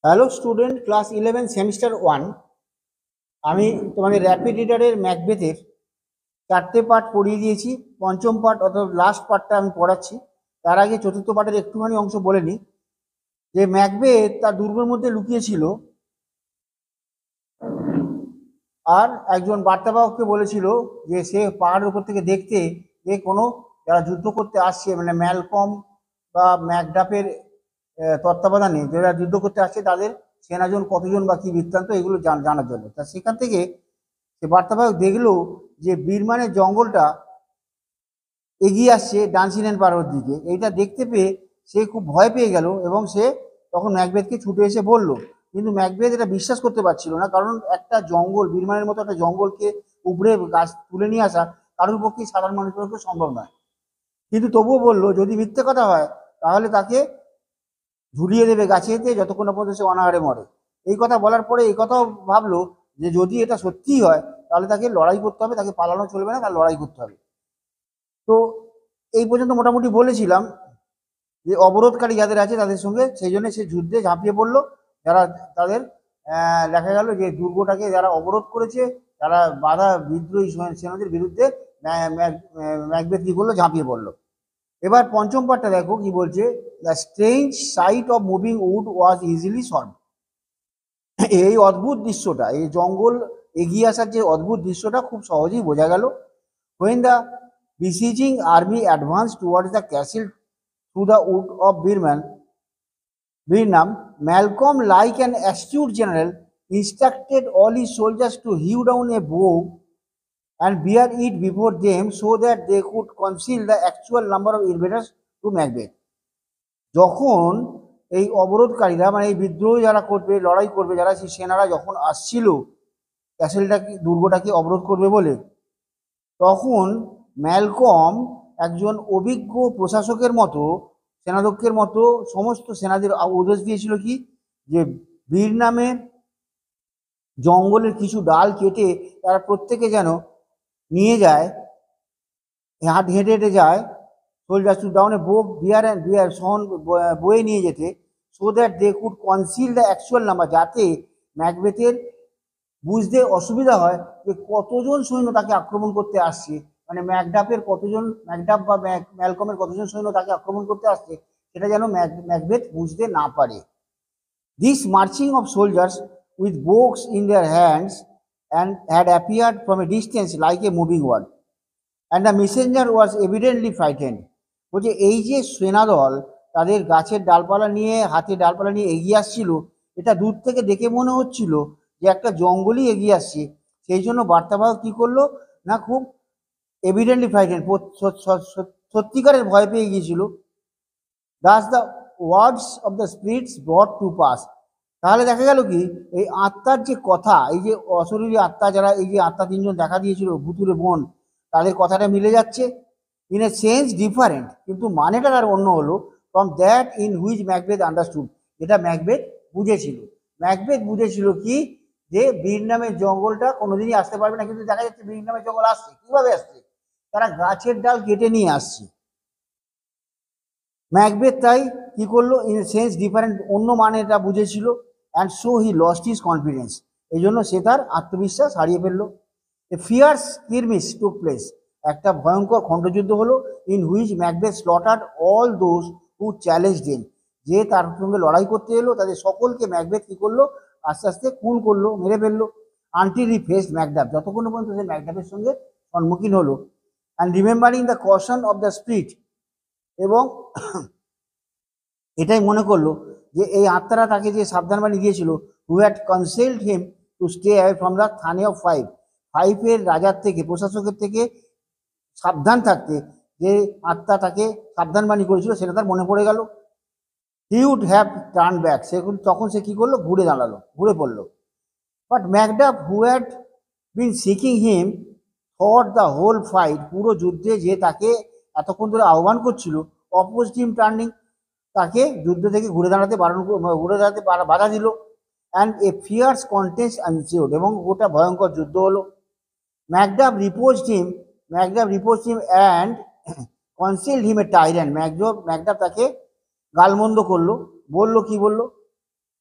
Hello student, class 11 semester 1। আমি তোমাদের rapid রিডারের ম্যাকবেথের 4টে part পড়িয়ে দিয়েছি। পঞ্চম পার্ট অর্থাৎ লাস্ট পার্টটা আমি পড়াচ্ছি। তার আগে চতুর্থ পার্টের একটুখানি অংশ বলে নিই। যে ম্যাকবেথ তার দুর্গের মধ্যে লুকিয়েছিল, আর একজন বার্তাবাহককে বলেছিল যে সে পাহাড়ের উপর থেকে দেখতে যে কোনো যারা যুদ্ধ করতে আসছে, মানে ম্যালকম বা ম্যাকডাফের তত্ত্বাবধানে যারা যুদ্ধ করতে আসছে তাদের সেনাজন কতজন বা কী বৃত্তান্ত, এগুলো জানার জন্য। তা সেখান থেকে সে বার্তাবাহক দেখলো যে বীরমানের জঙ্গলটা এগিয়ে আসছে ডানসিনেন পাহাড়ের দিকে। এইটা দেখতে পেয়ে সে খুব ভয় পেয়ে গেল এবং সে তখন ম্যাকবেথকে ছুটে এসে বলল। কিন্তু ম্যাকবেথ এটা বিশ্বাস করতে পারছিল না, কারণ একটা জঙ্গল, বীরমানের মতো একটা জঙ্গলকে উপড়ে গাছ তুলে নিয়ে আসা কারোর পক্ষেই, সাধারণ মানুষের পক্ষে সম্ভব নয়। কিন্তু তবুও বললো যদি মিথ্যে কথা হয় তাহলে তাকে ঝুলিয়ে দেবে গাছেতে যতক্ষণ না পর্যন্ত সে অনাহারে মরে। এই কথা বলার পরে এই কথাও ভাবলো যে যদি এটা সত্যিই হয় তাহলে তাকে লড়াই করতে হবে, তাকে পালানো চলবে না, তার লড়াই করতে হবে। তো এই পর্যন্ত মোটামুটি বলেছিলাম যে অবরোধকারী যাদের আছে তাদের সঙ্গে, সেই জন্য সে যুদ্ধে ঝাঁপিয়ে পড়লো। যারা তাদের দেখা গেল যে দুর্গটাকে যারা অবরোধ করেছে, যারা বাধা বিদ্রোহী সেনাদের বিরুদ্ধে ম্যাকবেথ কি করলো, ঝাঁপিয়ে পড়লো। এবার পঞ্চম পার্টটা দেখো কি বলছে। The strange sight of moving wood was easily solve. এই অদ্ভুত দৃশ্যটা, এই জঙ্গল এগিয়ে আসার যে অদ্ভুত দৃশ্যটা খুব সহজেই বোঝা গেল। when the besieging army advanced towards the castle through the wood of Birnam, Malcolm, like an astute general, instructed all his soldiers to hew down a bow and bear it before them so that they could conceal the actual number of invaders to Macbeth. যখন এই অবরোধকারীরা, মানে এই বিদ্রোহ যারা করবে, লড়াই করবে যারা, সেই সেনারা যখন আসছিল ক্যাসেলটাকে, দুর্গটাকে অবরোধ করবে বলে, তখন ম্যালকম একজন অভিজ্ঞ প্রশাসকের মতো, সেনাধ্যক্ষের মতো সমস্ত সেনাদের উপদেশ দিয়েছিল কি, যে বীর নামে জঙ্গলের কিছু ডাল কেটে তারা প্রত্যেকে যেন নিয়ে যায়, হেঁটে হেঁটে যায়, সোলজার্স টু ডাউন এ বো বিয়ার সহন বয়ে নিয়ে যেতে, so that they could conceal the actual number, যাতে ম্যাকবেথের বুঝতে অসুবিধা হয় যে কতজন সৈন্য তাকে আক্রমণ করতে আসছে, মানে ম্যাকডাফের কতজন, ম্যাকডাফ বা ম্যালকমের কতজন সৈন্য তাকে আক্রমণ করতে আসছে, সেটা যেন ম্যাকবেথ বুঝতে না পারে। This marching of soldiers with boughs in their hands and had appeared from a distance like a moving word, and the messenger was evidently frightened. বলছে এই যে সেনাদল তাদের গাছের ডালপালা নিয়ে, হাতে ডালপালা নিয়ে এগিয়ে আসছিল, এটা দূর থেকে দেখে মনে হচ্ছিল যে একটা জঙ্গলই এগিয়ে আসছে। সেই জন্য বার্তাবাহক কি করলো না, খুব এভিডেন্টলি ফ্রাইটেন্ড, সত্যিকারের ভয় পেয়ে গিয়েছিল। Das the words of the spirits ব্রট two pass. তাহলে দেখা গেল কি, এই আত্মার যে কথা, এই যে অশরীরী আত্মা, যারা এই যে আত্মা তিনজন দেখা দিয়েছিল ভুতুরে বোন, তাদের কথাটা মিলে যাচ্ছে। ইন এ সেন্স ডিফারেন্ট, কিন্তু মানেটা তার অন্য হলো, from that in which Macbeth understood, যেটা ম্যাকবেথ বুঝেছিল। ম্যাকবেথ বুঝেছিল কি, যে বীর নামের জঙ্গলটা কোনোদিনই আসতে পারবে না, কিন্তু দেখা যাচ্ছে বীর নামের জঙ্গল আসছে। কিভাবে আসছে? তারা গাছের ডাল কেটে নিয়ে আসছে। ম্যাকবেথ তাই কি করলো, ইন সেন্স ডিফারেন্ট, অন্য মানে এটা বুঝেছিল। And so he lost his confidence, এই জন্য সে তার আত্মবিশ্বাস হারিয়ে ফেললো। এ ফিয়ার্স স্কিরমিশ টুক প্লেস, একটা ভয়ঙ্কর খণ্ডযুদ্ধ হলো। In which Macbeth slaughtered all those who challenged him, যে তার সঙ্গে লড়াই করতে এলো তাদের সকলকে ম্যাকবেথ কি করলো, আস্তে আস্তে খুন করলো, মেরে ফেললো। আনটিল হি ফেসড ম্যাকডাফ, যতক্ষণ পর্যন্ত সে ম্যাকডাফের সঙ্গে সম্মুখীন হলো। And remembering the caution of the spirit, এবং এটাই মনে করলো যে এই আত্মারা তাকে যে সাবধানবাণী দিয়েছিল, who had counselled him to stay away from the thane of ফাইভের রাজার থেকে, প্রশাসকের থেকে সাবধান থাকতে, যে আত্মা তাকে সাবধানবাণী করেছিল, সেটা তার মনে পড়ে গেল। He would have turn back, তখন সে কি করলো, ঘুরে দাঁড়ালো, ঘুরে পড়লো। But Macduff, who had been seeking him থট দ্য হোল ফাইট, পুরো যুদ্ধে যে তাকে এতক্ষণ ধরে আহ্বান করছিল, অপোজড হিম টার্নিং, তাকে যুদ্ধ থেকে ঘুরে দাঁড়াতে বাধা দিল। And a fierce contest ensued, এবং ওটা ভয়ঙ্কর যুদ্ধ হলো। Macduff reproached him and concealed him a tyrant, Macduff তাকে গালমন্দ করলো। বললো কি বললো,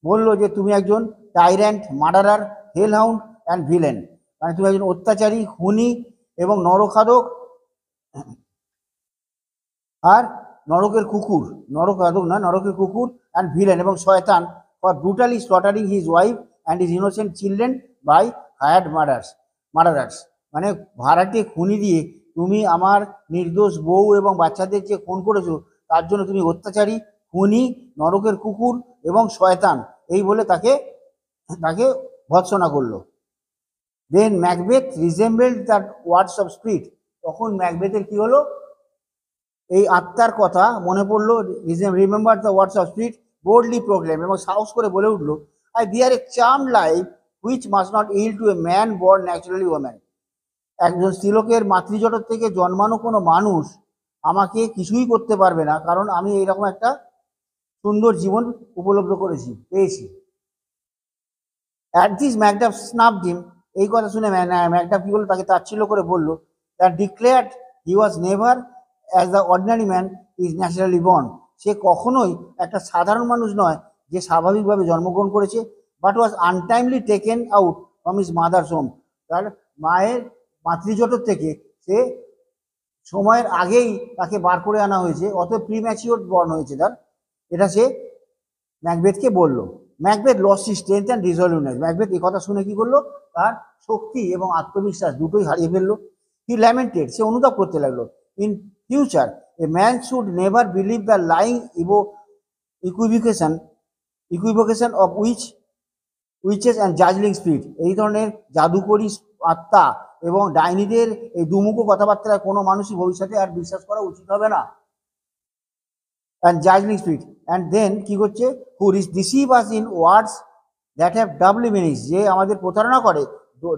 বললো যে তুমি একজন tyrant, murderer, hell hound and villain, মানে তুমি একজন অত্যাচারী, খুনি এবং নরখাদক আর নরকের কুকুর, নরখাদক না, নরকের কুকুর অ্যান্ড ভিলেন এবং শয়তান for brutally slaughtering his wife and his innocent children by hired murderers, মানে ভাড়াটে খুনি দিয়ে তুমি আমার নির্দোষ বউ এবং বাচ্চাদের যে খুন করেছো তার জন্য তুমি অত্যাচারী, খুনি, নরকের কুকুর এবং শয়তান, এই বলে তাকে তাকে ভৎসনা করলো। Then Macbeth resembled the words of spirit, তখন ম্যাকবেথের কি হলো, এই আত্মার কথা মনে পড়লো, remember the words of spirit boldly proclaim, এবং সাহস করে বলে উঠলো, I bear a charm life which must not yield to a man born naturally woman, একজন স্ত্রীলোকের মাতৃজঠর থেকে জন্মানো কোনো মানুষ আমাকে কিছুই করতে পারবে না, কারণ আমি এইরকম একটা সুন্দর জীবন উপলব্ধ পেয়েছি। অ্যাট দিস ম্যাকডাফ স্নাফড হিম, এই কথা শুনে ম্যাকডাফ কি বললো, তাকে তাচ্ছিল্য করে বললো, that declared he was never as the ordinary man is naturally born, সে কখনোই একটা সাধারণ মানুষ নয় যে স্বাভাবিকভাবে জন্মগ্রহণ করেছে, but was untimely taken out from his mother's home, তার মায়ের মাতৃজঠর থেকে সে সময়ের আগেই তাকে বার করে আনা হয়েছে, অতএব প্রিম্যাচিওর বর্ন হয়েছে তার, এটা সে ম্যাকবেথকে বলল। Macbeth lost his strength and resoluteness, Macbeth এই কথা শুনে কি করলো, তার শক্তি এবং আত্মবিশ্বাস দুটোই হারিয়ে ফেললো। হি ল্যামেন্টেড, সে অনুতাপ করতে লাগলো, in future a man should never believe the lying equivocation of witches and juggling spirit, এই ধরনের জাদুকরী আত্মা এবং ডাইনিদের এই দুমুখো কথাবার্তায় কোনো মানুষই ভবিষ্যতে আর বিশ্বাস করা উচিত হবে না। And juggling spirit and then কি করছে, who deceive us in words that have doubly meanings, যে আমাদের প্রতারণা করে,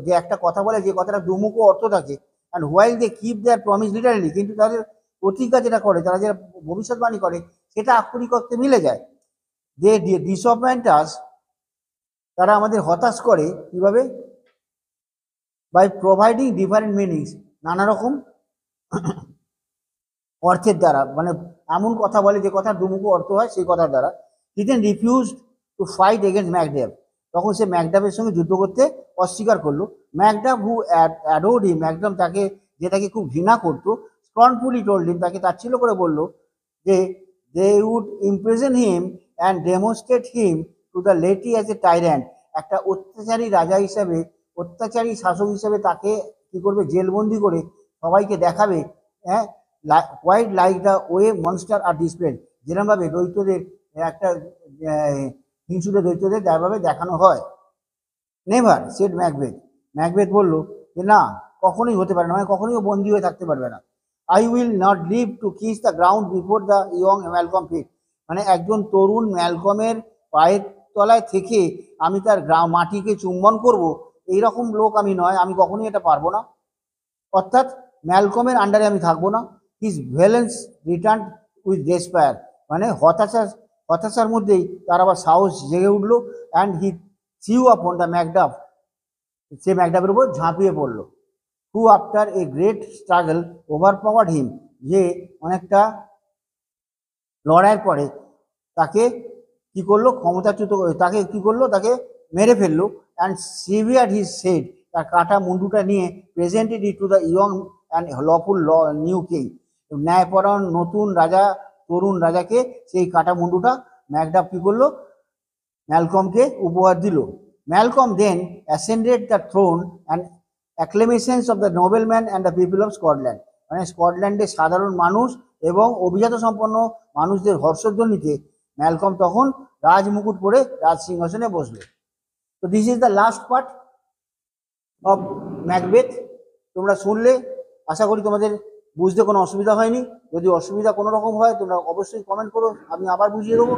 যে একটা কথা বলে যে কথাটা দুমুখো অর্থ থাকে, and while they keep their promise literally, কিন্তু তাদের প্রতিজ্ঞা যেটা করে, তারা যেটা ভবিষ্যৎবাণী করে সেটা আক্ষরিক অর্থে মিলে যায়। দে ডিসঅ্যাপয়েন্ট আস, তারা আমাদের হতাশ করে কিভাবে, বাই প্রোভাইডিং ডিফারেন্ট মিনিংস, নানা রকম অর্থের দ্বারা, মানে এমন কথা বলে যে কথার দুমুখো অর্থ হয় সেই কথার দ্বারা। He then refused to fight against Macduff, তখন সে ম্যাকডাফের সঙ্গে যুদ্ধ করতে অস্বীকার করলো। ম্যাকডাফ হু অ্যাডোর্ড হিম, ম্যাকডাফ তাকে, যে তাকে খুব ঘৃণা করতো, স্কর্নফুলি টোল্ড হিম, তাকে তাচ্ছিল্য করে বললো যে they would imprison him and demonstrate him to the laity as a tyrant, একটা অত্যাচারী রাজা হিসাবে, অত্যাচারী শাসক হিসাবে তাকে কি করবে, জেলবন্দি করে সবাইকে দেখাবে, হ্যাঁ, quite like the way monster are displayed, যেরকমভাবে দৈত্যদের একটা হিংসুটে দৈত্যদের যেভাবে দেখানো হয়। নেভার সেড ম্যাকবেথ, ম্যাকবেথ বললো যে না, কখনোই হতে পারে না, মানে কখনোই বন্দী হয়ে থাকতে পারবে না। I will not live to kiss the ground before the young Malcolm feet, মানে একজন তরুণ ম্যালকমের পায়ের তলায় থেকে আমি তার মাটিকে চুম্বন করব, এইরকম লোক আমি নয়, আমি কখনোই এটা পারবো না, অর্থাৎ ম্যালকমের আন্ডারে আমি থাকবো না। His valiance return with despair, মানে হতাশার মধ্যেই তার আবার সাহস জেগে উঠলো। And he threw upon the Macduff, সে ম্যাকডাফের উপর ঝাঁপিয়ে পড়লো। Who after a great struggle overpowered him, যে অনেকটা লড়াইয়ের পরে তাকে কি করলো, ক্ষমতাচ্যুত, তাকে কি করলো, তাকে মেরে ফেললো। অ্যান্ড সিভিয়ার হিজ সেড, তার কাটা মুন্ডুটা নিয়ে presented it to the young and lawful new king, ন্যায়পরায়ণ নতুন রাজা, তরুণ রাজাকে সেই কাটা মুন্ডুটা ম্যাকডাফ কি করলো, ম্যালকমকে উপহার দিল। Malcolm then ascended the throne and acclamations of the nobleman and the people of Scotland, মানে স্কটল্যান্ডের সাধারণ মানুষ এবং অভিজাত সম্পন্ন মানুষদের হর্ষধ্বনিতে ম্যালকম তখন রাজমুকুট পরে রাজ সিংহাসনে বসবে। তো this is the last part of Macbeth. তোমরা শুনলে, আশা করি তোমাদের বুঝতে কোনো অসুবিধা হয়নি। যদি অসুবিধা কোনো রকম হয় তোমরা অবশ্যই কমেন্ট করো, আমি আবার বুঝিয়ে দেবো।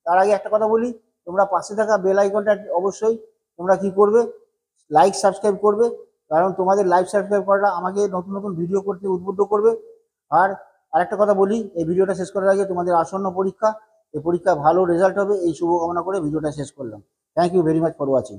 তার আগে একটা কথা বলি, তোমরা পাশে থাকা বেল আইকনটা অবশ্যই তোমরা কি করবে, লাইক সাবস্ক্রাইব করবে, কারণ তোমাদের লাইক সাবস্ক্রাইব করাটা আমাকে নতুন নতুন ভিডিও করতে উদ্বুদ্ধ করবে। আর আরেকটা কথা বলি, এই ভিডিওটা শেষ করার আগে, তোমাদের আসন্ন পরীক্ষা, এই পরীক্ষা ভালো রেজাল্ট হবে এই শুভকামনা করে ভিডিওটা শেষ করলাম। Thank you very much for watching.